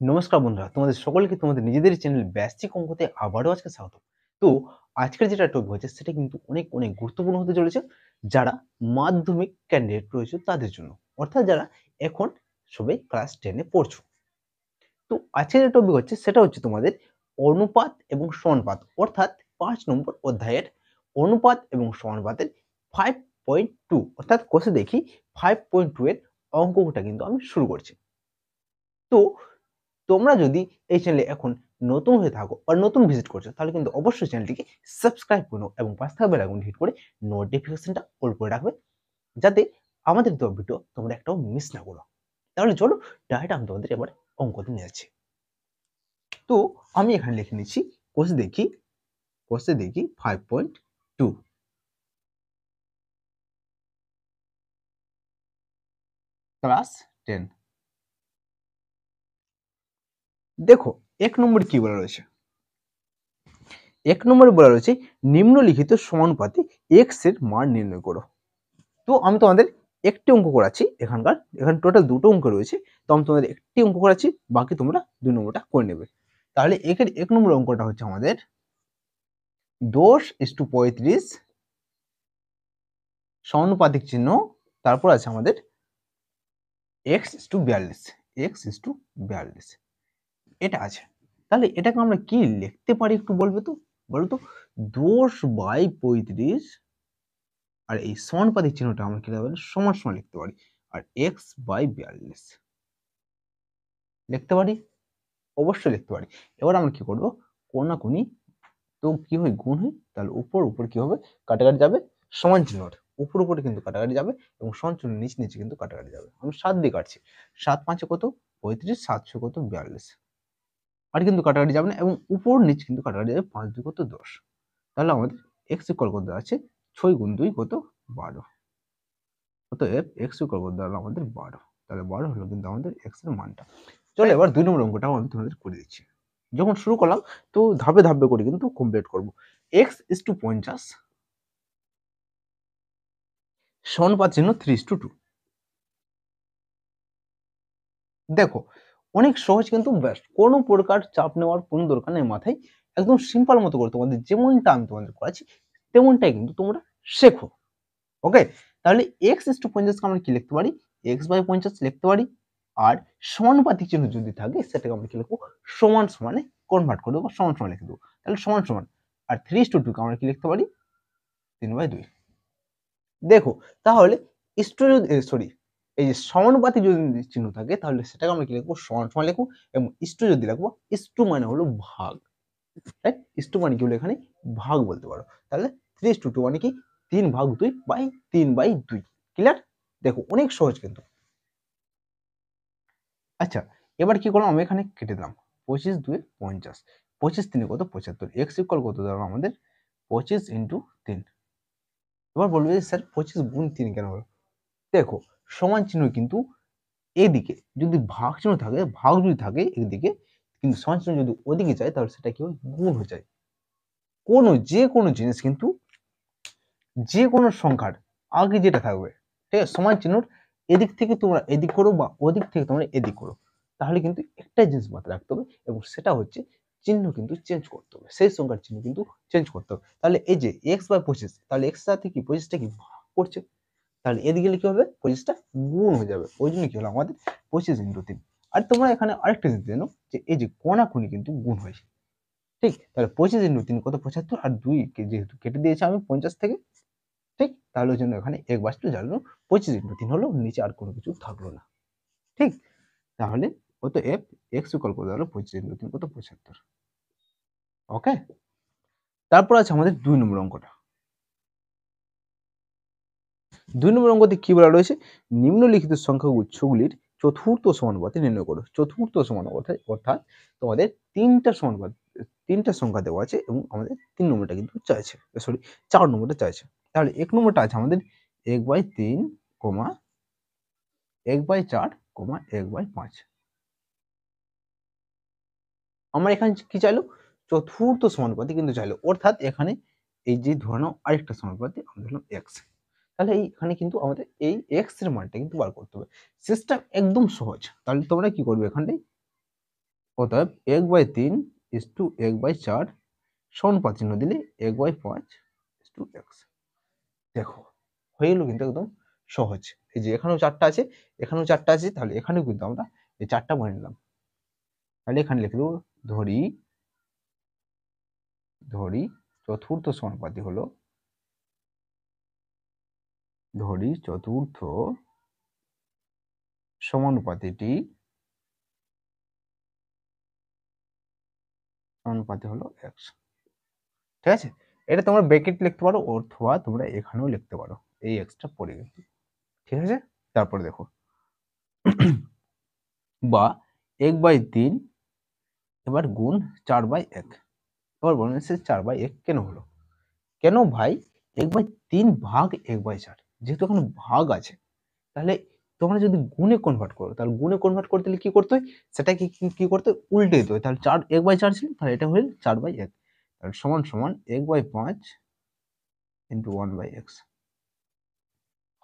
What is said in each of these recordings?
নমস্কার বন্ধুরা, তোমাদের সকলকে তোমাদের নিজেদের চ্যানেল বেসিক অঙ্কতে আবারও আজকে স্বাগত। তো আজকের যেটা টপিক হচ্ছে সেটা কিন্তু অনেক অনেক গুরুত্বপূর্ণ হতে চলেছে, যারা মাধ্যমিক ক্যান্ডিডেট রয়েছে তাদের জন্য, অর্থাৎ যারা এখন সবে ক্লাস 10 এ পড়ছো। তো আজকের যে টপিক হচ্ছে সেটা হচ্ছে তোমাদের অনুপাত এবং সমানুপাত, অর্থাৎ 5 নম্বর অধ্যায়ের অনুপাত এবং সমানুপাতের 5.2, অর্থাৎ কোষে দেখি 5.2 এর অঙ্কটা কিন্তু আমি শুরু করছি। তো তোমরা যদি এই চ্যানেলে এখন নতুন হয়ে থাকো বা নতুন ভিজিট করছো, তাহলে কিন্তু অবশ্যই চ্যানেলটিকে সাবস্ক্রাইব করো এবং পাশে থাকা বেল আইকনটি হিট করে নোটিফিকেশনটা অল করে রাখবে, যাতে আমাদের দেওয়া ভিডিও তোমরা একটাও মিস না করো। তাহলে চলো ডাইরেক্ট আমি তোমাদের এবার অঙ্কতে নিয়ে যাচ্ছি। তো আমি এখানে লিখে নিচ্ছি কোষে দেখি 5.2 ক্লাস 10। দেখো 1 নম্বরে কি বলা রয়েছে। 1 নম্বরে বলা রয়েছে নিম্নলিখিত সমানুপাতে x এর মান নির্ণয় করো। তো আমি তোমাদের একটি অঙ্ক করাচ্ছি, এখানে টোটাল দুটো অঙ্ক রয়েছে। তো আমি তোমাদের একটি অঙ্ক করাচ্ছি, বাকি তোমরা 2 নম্বরটা করে নেবে। তাহলে এখানে 1 নম্বর অঙ্কটা হচ্ছে আমাদের 10:35 সমানুপাতিক চিহ্ন, তারপর আছে আমাদের x:42 এটা আছে। তাহলে এটাকে আমরা কি লিখতে পারি একটু বলবে তো, বলো তো। 10/35 আর এই সমানুপাতিক চিহ্নটা আমরা কি সমান সমান লিখতে পারি, আর x/42 লিখতে পারি, অবশ্যই লিখতে পারি। এবার আমরা কি করব, কোনাকুনি তো কি হয়, গুণ হয়, তাহলে উপর উপর কি হবে, কাটাকাটি যাবে, সমান চিহ্নটা উপর উপরে কিন্তু কাটাকাটি যাবে এবং সমান চিহ্ন নিচে নিচে কিন্তু কাটাকাটি যাবে। আমি 7 দিয়ে কাটছি, 7 5 কত 35, 7 6 কত 42, আর কিন্তু কাটাকাটি যাবে না এবং উপর নিচ কিন্তু কাটাকাটি যাবে, 5 2 কত 10। তাহলে আমাদের x ইকুয়াল কত আছে, 6 গুণ 2 কত 12, অতএব x ইকুয়াল কত দাঁড়ালো আমাদের 12। তাহলে 12 হলো কিন্তু আমাদের x এর মানটা। চলো এবার 2 নম্বর অঙ্কটাও আমি তোমাদের করে দিচ্ছি। যখন শুরু করলাম তো ধাপে ধাপে করে কিন্তু কমপ্লিট করব। x:50 সমানুপাত চিহ্ন 3:2। দেখো অনেক সহজ কিন্তু, ব্যাস কোনো প্রকার চাপ নেওয়ার কোনো দরকার নেই মাথায়, একদম সিম্পল মতো করে তোমাদের যেমনটা আমি তোমাদের করাচ্ছি তেমনটাই কিন্তু তোমরা শেখো। ওকে, তাহলে x:50 কে আমরা কি লিখতে পারি, x/50 লিখতে পারি। আর সমানুপাতিক চিহ্ন যদি থাকে সেটাকে আমরা কি লিখবো, সমান সমানে কনভার্ট করে দেবো, সমান সমান লিখে দেবো। তাহলে সমান সমান, আর 3:2 কে আমরা কি লিখতে পারি, 3/2। দেখো তাহলে সরি, এই যে সমানুপাতিক যদি চিহ্ন থাকে তাহলে সেটাকে আমরা কি লিখবো, সমান সমান লিখবো, এবং ইস্টু যদি লিখবো, ইস্টু মানে হলো ভাগ, রাইট। ইস্টু মানে কি হলো এখানে ভাগ বলতে পারো। তাহলে 3:2 মানে কি 3/2/3/2। ক্লিয়ার? দেখো অনেক সহজ কিন্তু। আচ্ছা, এবার কি করলাম, আমি এখানে কেটে দিলাম, 25 2 50, 25 3 কত 75, x ইকুয়াল কত দাঁড়ালো আমাদের 25 ইন্টু 3। এবার বলবে যে স্যার 25 গুণ 3 কেন হলো। দেখো সমান চিহ্ন কিন্তু এদিকে যদি ভাগ চিহ্ন থাকে, ভাগ যদি থাকে এদিকে, কিন্তু সমান চিহ্ন যদি ওদিকে যায় তাহলে সেটা কি হয়, গুণ হয়ে যায়। যে কোনো জিনিস কিন্তু, যে কোনো সংখ্যার আগে যেটা থাকবে, ঠিক আছে, সমান চিহ্নর এদিক থেকে তোমরা এদিক করো বা ওদিক থেকে তোমরা এদিক করো, তাহলে কিন্তু একটাই জিনিস মাথায় রাখতে হবে, এবং সেটা হচ্ছে চিহ্ন কিন্তু চেঞ্জ করতে হবে, সেই সংখ্যার চিহ্ন কিন্তু চেঞ্জ করতে হবে। তাহলে এই যে x/25, তাহলে x সাথে কি 25টা কি ভাগ করছে, তাহলে এদিকে গেলে কি হবে, 25টা গুণ হয়ে যাবে। ওই জন্য কি হলো আমাদের 25 ইন্টু 3। আর তোমরা এখানে আরেকটা জিনিস জানো যে এই যে কোনাকুনি কিন্তু গুণ হয়েছে, ঠিক। তাহলে 25 ইন্টু 3 কত 75, আর 2 কে যেহেতু কেটে দিয়েছে আমি 50 থেকে, ঠিক, তাহলে ওই জন্য এখানে এক বাস্টু জ্বালানো 25 ইন্টু 3 হলো, নিচে আর কোনো কিছু থাকলো না, ঠিক। তাহলে কত এফ এক্স ইকুয়াল কত হলো 25 ইন্টু 3 কত 75। ওকে, তারপর আছে আমাদের 2 নম্বর অঙ্কটা। 2 নম্বর অঙ্কতে কি বলা রয়েছে, নিম্নলিখিত সংখ্যা গুচ্ছগুলির চতুর্থ সমানুপাতে নির্ণয় করো। চতুর্থ সমানুপাতে অর্থাৎ তোমাদের তিনটা সংখ্যা দেওয়া আছে এবং আমাদের 3 নম্বরটা কিন্তু চাইছে, সরি 4 নম্বরটা চাইছে। তাহলে 1 নম্বরটা আছে আমাদের 1/3, 1/4, 1/5। আমরা এখানে কি চাইলো, চতুর্থ সমানুপাতি কিন্তু চাইলো, অর্থাৎ এখানে এই যে ধরে নাও আরেকটা সমানুপাতি আমরা ধরলাম এক্স। তাহলে এইখানে কিন্তু আমাদের এই এক্স এর মানটা কিন্তু বার করতে হবে। সিস্টেম একদম সহজ। তাহলে তোমরা কি করবে, এখানটাই অতএব 1/3:1/4 সমানুপাত চিহ্ন দিলে 1/5:x। দেখো হয়ে গেল কিন্তু একদম সহজ। এই যে এখানেও 4টা আছে, এখানেও 4টা আছে, তাহলে এখানেও কিন্তু আমরা এই 4টা বনে নিলাম। তাহলে এখানে লিখে দেবো ধরি চতুর্থ সমানুপাতি হলো চতুর্থ সমানুপাতি হলো x। ঠিক আছে, এটা তোমরা ব্র্যাকেট লিখতে পারো অথবা তোমরা এখানেও লিখতে পারো, এই এক্সটা পড়ে গেছে। ঠিক আছে, তারপরে দেখো বা 1/3 এবার গুণ 4/1। এবার বলুন 4/1 কেন হলো? কেন ভাই 1/3 ভাগ 1/4, যেহেতু এখানে ভাগ আছে, তাহলে তোমরা যদি গুণে কনভার্ট করো, তাহলে গুণে কনভার্ট করতে হলে কি করতে হয়, সেটাকে কি করতে হয়, উল্টে দিতে হয়। তাহলে 1/4 ছিল, তাহলে এটা হলো 4/1, তাহলে সমান 1/5 × 1/x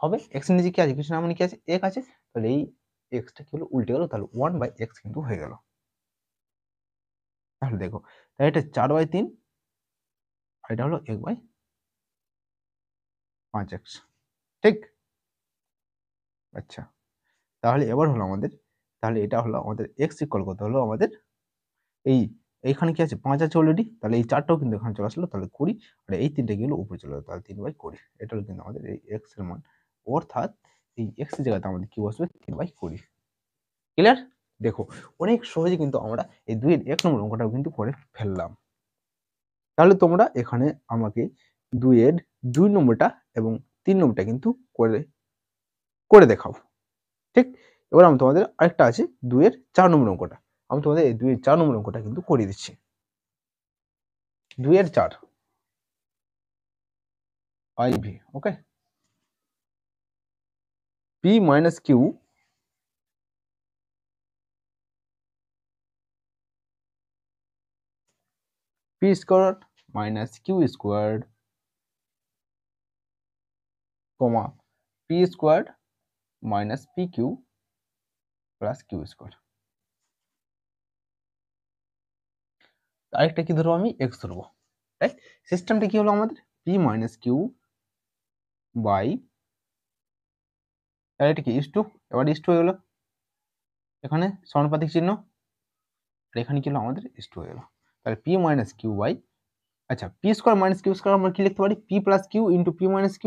হবে। x এর নিচে কি আছে, কিছু না, মানে কি আছে, 1 আছে, তাহলে এই xটা কি হলো, উল্টে গেল, তাহলে 1/x কিন্তু হয়ে গেল। তাহলে দেখো, তাহলে এটা 4/3 আর এটা হলো 1/5x। ঠিক, আচ্ছা, তাহলে এবার হলো আমাদের, তাহলে এটা হলো আমাদের x ইকুয়াল কত হলো আমাদের, এইখানে কি আছে, 5 আছে অলরেডি, তাহলে এই 4টাও কিন্তু এখানে চলে আসলো, তাহলে 20, আর এই 3টা গেলো উপরে চলে গেলো, তাহলে 3/20। এটা হলো কিন্তু আমাদের এই x এর মান, অর্থাৎ এই x এর জায়গাতে আমাদের কি বসবে, 3/20। ক্লিয়ার? দেখো অনেক সহজে কিন্তু আমরা এই 2 এর 1 নম্বর অঙ্কটাও কিন্তু করে ফেললাম। তাহলে তোমরা এখানে আমাকে 2 এর 2 নম্বরটা এবং 3 নম্বরটা কিন্তু করে দেখাও। ঠিক, এবার আমি তোমাদের আরেকটা আছে 2 এর 4 নম্বর অঙ্কটা, আমি তোমাদের এই 2 এর 4 নম্বর অঙ্কটা কিন্তু করিয়ে দিচ্ছি। 2 এর 4 IV, ওকে, P minus Q P squared minus Q squared, comma P squared minus PQ plus Q squared। আরেকটা কি ধরবো, আমি x ধরবো, রাইট? সিস্টেমটা কি হলো আমাদের, P minus Q বাই, তাহলে এটা কি is2, এবার is2 হয়ে গেল, এখানে সমানুপাতিক চিহ্ন, আর এখানে কি হলো আমাদের is2 হয়ে গেল। তাহলে P minus Q বাই, আচ্ছা, P square minus Q square আমরা কি লিখতে পারি, P plus Q into P minus Q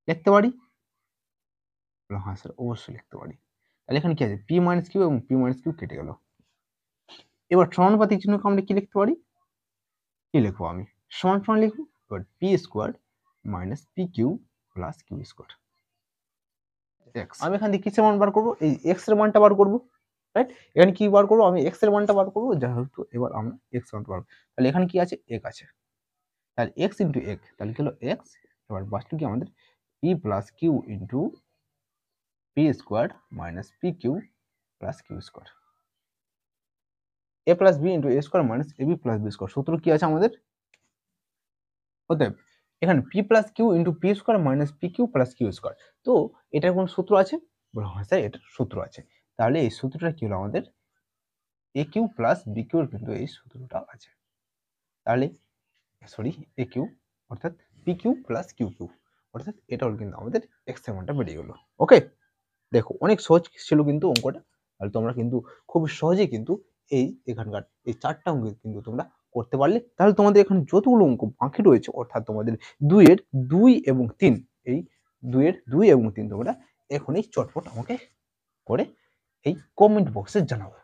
লিখতে পারি? হ্যাঁ স্যার, অবশ্যই লিখতে পারি। তাহলে এখানে কি আছে, P minus Q এবং P minus Q কেটে গেল। এবার সমানুপাতিক চিহ্নকে আমরা কি লিখতে পারি, কি লিখবো আমি, সমান সমান লিখবো, এবার P square minus PQ plus Q square. আমি এখান থেকে কিসের মান বার করবো, এই x এর মানটা বার করবো, রাইট? এখানে কি বার করবো, আমি x এর মানটা বার করবো, যেহেতু এবার আমরা x মানটা বার করবো। তাহলে এখানে কি আছে, এক আছে, তাহলে x ইন্টু এক, তাহলে কি হলো x, এবার বাঁচলো কি আমাদের P plus Q into P square minus PQ plus Q square, A plus B into A square minus AB plus B square. সূত্র কি আছে আমাদের, অতএব এখানে P plus Q into P square minus PQ plus Q square. তো এটার কোন সূত্র আছে, বলো হ্যাঁ স্যার এটার সূত্র আছে। তাহলে এই সূত্রটা কি হলো আমাদের, AQ প্লাস BQ এর কিন্তু এই সূত্রটা আছে। তাহলে সরি, AQ অর্থাৎ PQ প্লাস QQ, অর্থাৎ এটা হলো কিন্তু আমাদের x এর মানটা বেরিয়ে গেল। ওকে, দেখো অনেক সহজ ছিল কিন্তু অঙ্কটা, আর তোমরা কিন্তু খুব সহজেই কিন্তু এখানকার এই 4টা অঙ্ক কিন্তু তোমরা করতে পারলে। তাহলে তোমাদের এখানে যতগুলো অঙ্ক বাকি রয়েছে, অর্থাৎ তোমাদের 2 এর 2 এবং 3, এই 2 এর 2 এবং 3 তোমরা এখনই চটপট আমাকে করে এই কমেন্ট বক্সে জানাবো।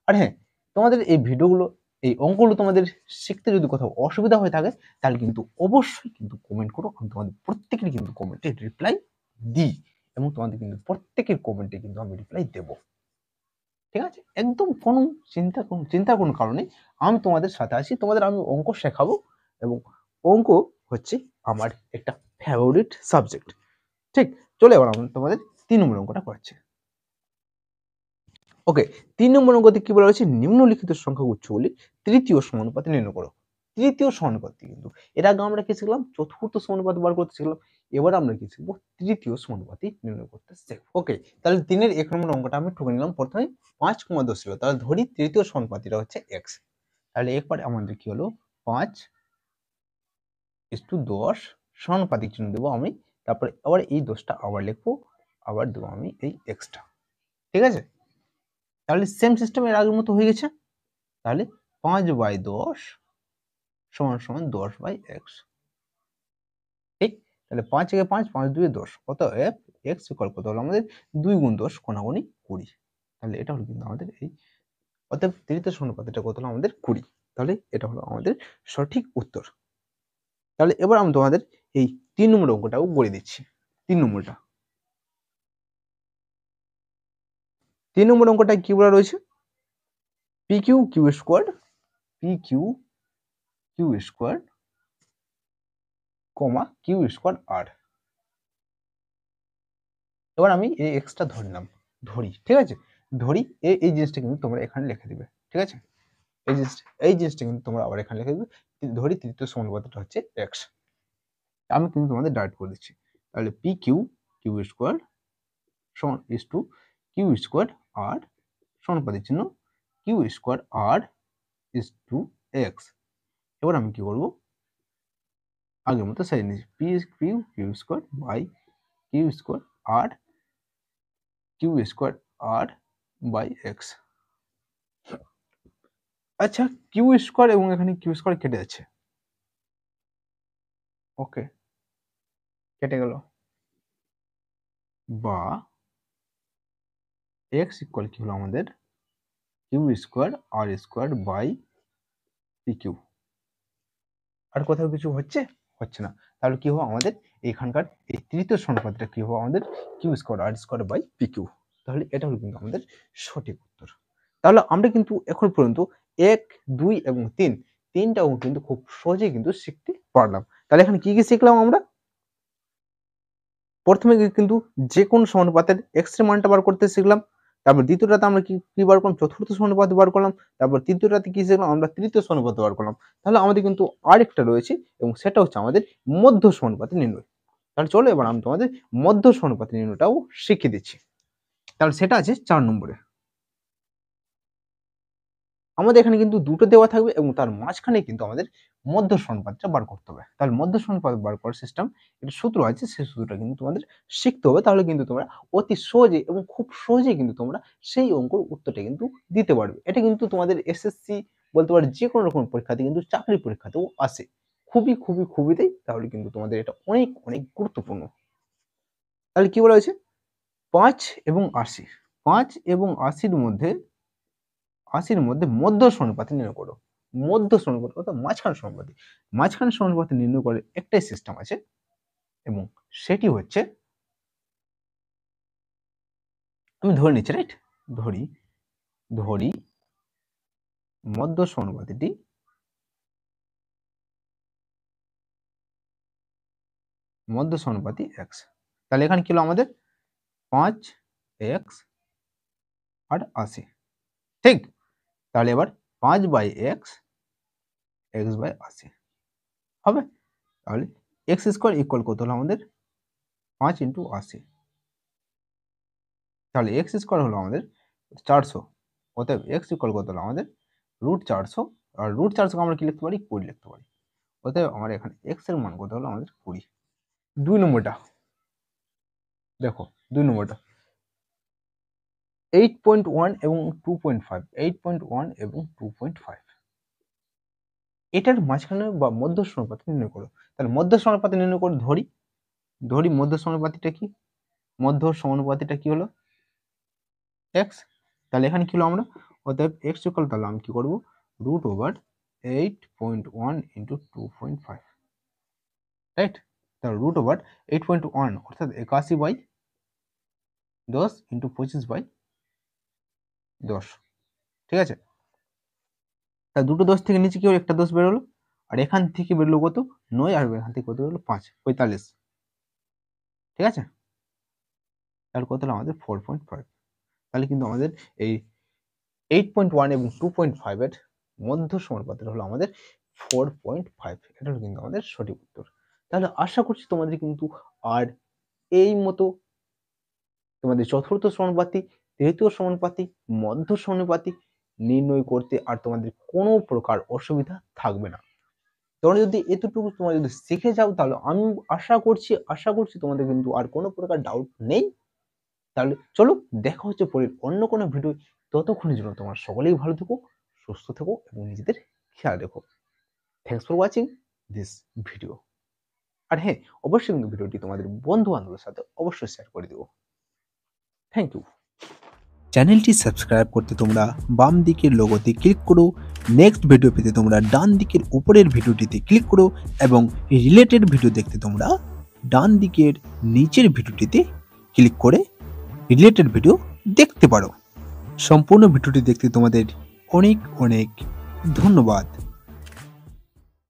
আর হ্যাঁ, তোমাদের এই ভিডিওগুলো, এই অঙ্কগুলো তোমাদের শিখতে যদি কোথাও অসুবিধা হয়ে থাকে, তাহলে কিন্তু অবশ্যই কিন্তু কমেন্ট করো, আমি তোমাদের প্রত্যেকের কিন্তু কমেন্টে রিপ্লাই দিই, এবং তোমাদের কিন্তু প্রত্যেকের কমেন্টে কিন্তু আমি রিপ্লাই দেব। ঠিক আছে, একদম কোনো চিন্তার কোনো কারণ নেই, আমি তোমাদের সাথে আছি, তোমাদের আমি অঙ্ক শেখাবো, এবং অঙ্ক হচ্ছে আমার একটা ফেভারিট সাবজেক্ট। ঠিক, চলে এবার আমি তোমাদের 3 নম্বর অঙ্কটা করাচ্ছি। ওকে, 3 নম্বর অঙ্কতে কি বলা হয়েছে, নিম্নলিখিত সংখ্যা গুচ্ছগুলি তৃতীয় সমানুপাতে নির্ণয় করো। তৃতীয় সমানুপাতি, কিন্তু এর আগে আমরা কি শিখলাম, চতুর্থ সমানুপাত বার করতে শিখলাম, এবার আমরা কি শিখবো, তৃতীয় সমানুপাতি নির্ণয় করতে শিখবো। ওকে, তাহলে 3-এর 1 নম্বর অঙ্কটা আমি ঠুকে নিলাম। প্রথমে 5, 10 ছিল, তাহলে ধরি তৃতীয় সমানুপাতিটা হচ্ছে x। তাহলে এরপরে আমাদের কি হলো, 5:10 সমানুপাতিক চিহ্ন দেবো আমি, তারপরে আবার এই 10টা আবার লিখবো, আবার দেবো আমি এই এক্সটা। ঠিক আছে, তাহলে সেম সিস্টেম এর আগের মতো হয়ে গেছে। তাহলে 5/10 = 10/x। ঠিক, তাহলে 5 একে 5, 5 2 10, অতএব x = কত হলো আমাদের 2 × 10 = 20। তাহলে এটা হলো কিন্তু আমাদের এই, অতএব তৃতীয় সমানুপাতিটা কত হলো আমাদের 20। তাহলে এটা হলো আমাদের সঠিক উত্তর। তাহলে এবার আমি তোমাদের এই 3 নম্বর অঙ্কটাও বলে দিচ্ছি। 3 নম্বরটা, 3 নম্বর অঙ্কটা কি বলা রয়েছে, pq q², pq q², q²r। এবার আমি এই এক্সটা ধরলাম, ধরি, ঠিক আছে, ধরি এই জিনিসটা কিন্তু তোমরা এখানে লিখে দিবে। ঠিক আছে, এই জিনিসটা কিন্তু তোমরা আবার এখানে লিখে দিবে। ধরি তৃতীয় সমানুপাতিটা হচ্ছে x। আমি কিন্তু তোমাদের ডাইরেক্ট করে দিচ্ছি। তাহলে pq q² q² r সমানুপাতিক চিহ্ন q²r x। এবার আমি কি করব, আগের মতো সাজিয়ে নিচ্ছি, pq q² by q²r by x। আচ্ছা, q² এবং এখানে q² কেটে যাচ্ছে। ওকে, কেটে গেল, বা x ইকুয়াল কি হলো আমাদের q² r² বাই pq। আর কোথাও কিছু হচ্ছে না। তাহলে কি হবে আমাদের এখানকার এই তৃতীয় সমানুপাতিটা কি হবে আমাদের q² r² বাই pq। তাহলে এটা হলো কিন্তু আমাদের সঠিক উত্তর। তাহলে আমরা কিন্তু এখন পর্যন্ত 1, 2 এবং 3 তিনটাও কিন্তু খুব সহজেই কিন্তু শিখতে পারলাম। তাহলে এখানে কি কি শিখলাম আমরা, প্রথমে কিন্তু যে কোন সমানুপাতের x এর মানটা বার করতে শিখলাম। তারপর দ্বিতীয়টাতে আমরা কি বার করলাম, চতুর্থ সমানুপাত বার করলাম। তারপর তৃতীয়টাতে কি শিখলাম, আমরা তৃতীয় সমানুপাত বার করলাম। তাহলে আমাদের কিন্তু আরেকটা রয়েছে এবং সেটা হচ্ছে আমাদের মধ্য সমানুপাতি নির্ণয়। তাহলে চলো এবার আমি তোমাদের মধ্য সমানুপাতি নির্ণয়টাও শিখিয়ে দিচ্ছি। তাহলে সেটা আছে 4 নম্বরে। আমাদের এখানে কিন্তু দুটো দেওয়া থাকবে এবং তার মাঝখানে কিন্তু আমাদের মধ্য সমানুপাতটা বার করতে হবে। তাহলে মধ্য সমানুপাত বার করার সিস্টেম, এটা সূত্র আছে, সেই সূত্রটা কিন্তু তোমাদের শিখতে হবে। তাহলে কিন্তু তোমরা অতি সহজে এবং খুব সহজেই কিন্তু তোমরা সেই অঙ্কের উত্তরটা কিন্তু দিতে পারবে। এটা কিন্তু তোমাদের এসএসসি বলতে পারে যে কোনো রকম পরীক্ষাতে, কিন্তু চাকরির পরীক্ষাতেও আসে, খুবই তাহলে কিন্তু তোমাদের এটা অনেক অনেক গুরুত্বপূর্ণ। তাহলে কি বলা হয়েছে, 5 এবং 80, 5 এবং 80-র মধ্যে মধ্য সমানুপাতি নির্ণয় করো। মধ্য সমানুপাতি অর্থাৎ মাঝখান সমানুপাতি নির্ণয় করে একটাই সিস্টেম আছে এবং সেটি হচ্ছে, আমি ধরে নিচ্ছি, রাইট, ধরি মধ্য সমানুপাতিটি x। তাহলে এখানে কি হলো আমাদের 5x আর 80। ঠিক, তাহলে এবার 5/x x/80 হবে। তাহলে x² ইকুয়াল কত হলো আমাদের 5 × 80। তাহলে x² হলো আমাদের 400। অতএব x ইকুয়াল কত হলো আমাদের √400। আর √400 কে আমরা কি লিখতে পারি, 20 লিখতে পারি। অতএব আমার এখানে x এর মান কত হলো আমাদের 20। 2 নম্বরটা দেখো, 2 নম্বরটা 8.1 এবং 2.5, 8.1 এবং 2.5, এটার মাঝখানে বা মধ্য সমানুপাতি নির্ণয় করো। তাহলে মধ্য সমানুপাতি নির্ণয় করে ধরি মধ্য সমানুপাতিটা কি, মধ্য সমানুপাতিটা কি হলো x। তাহলে এখানে কি হলো আমরা, অতএব x ইকুয়াল, তাহলে আমি কি করব, √8.1 × 2.5, রাইট। তাহলে √8.1 অর্থাৎ 81/10 × 25/10। ঠিক আছে, তা দুটো 10 থেকে নিচে কি হলো, একটা 10 বেরোলো, আর এখান থেকে বেরোলো কত 9, আর এখান থেকে কত বেরোলো 5, 45। ঠিক আছে, তাহলে কত হলো আমাদের 4.5। তাহলে কিন্তু আমাদের এই 8.1 এবং 2.5 এর মধ্য সমানুপাতটা হলো আমাদের 4.5। এটা হলো কিন্তু আমাদের সঠিক উত্তর। তাহলে আশা করছি তোমাদের কিন্তু আর এই মতো তোমাদের চতুর্থ সমানুপাতি, তৃতীয় সমানুপাতি, মধ্য সমানুপাতি নির্ণয় করতে আর তোমাদের কোনো প্রকার অসুবিধা থাকবে না। তোমরা যদি এতটুকু তোমরা যদি শিখে যাও তাহলে আমি আশা করছি তোমাদের কিন্তু আর কোনো প্রকার ডাউট নেই। তাহলে চলো দেখা হচ্ছে পরের অন্য কোনো ভিডিও। ততক্ষণের জন্য তোমরা সকলেই ভালো থেকো, সুস্থ থেকো এবং নিজেদের খেয়াল রেখো। Thanks for watching this video. আর হ্যাঁ, অবশ্যই কিন্তু ভিডিওটি তোমাদের বন্ধু বান্ধবের সাথে অবশ্যই শেয়ার করে দিও। Thank you. চ্যানেলটি সাবস্ক্রাইব করতে তোমরা বাম দিকের লোগোতে ক্লিক করো, নেক্সট ভিডিও পেতে তোমরা ডান দিকের উপরের ভিডিওটিতে ক্লিক করো এবং রিলেটেড ভিডিও দেখতে তোমরা ডান দিকের নিচের ভিডিওটিতে ক্লিক করে রিলেটেড ভিডিও দেখতে পারো। সম্পূর্ণ ভিডিওটি দেখতে তোমাদের অনেক অনেক ধন্যবাদ।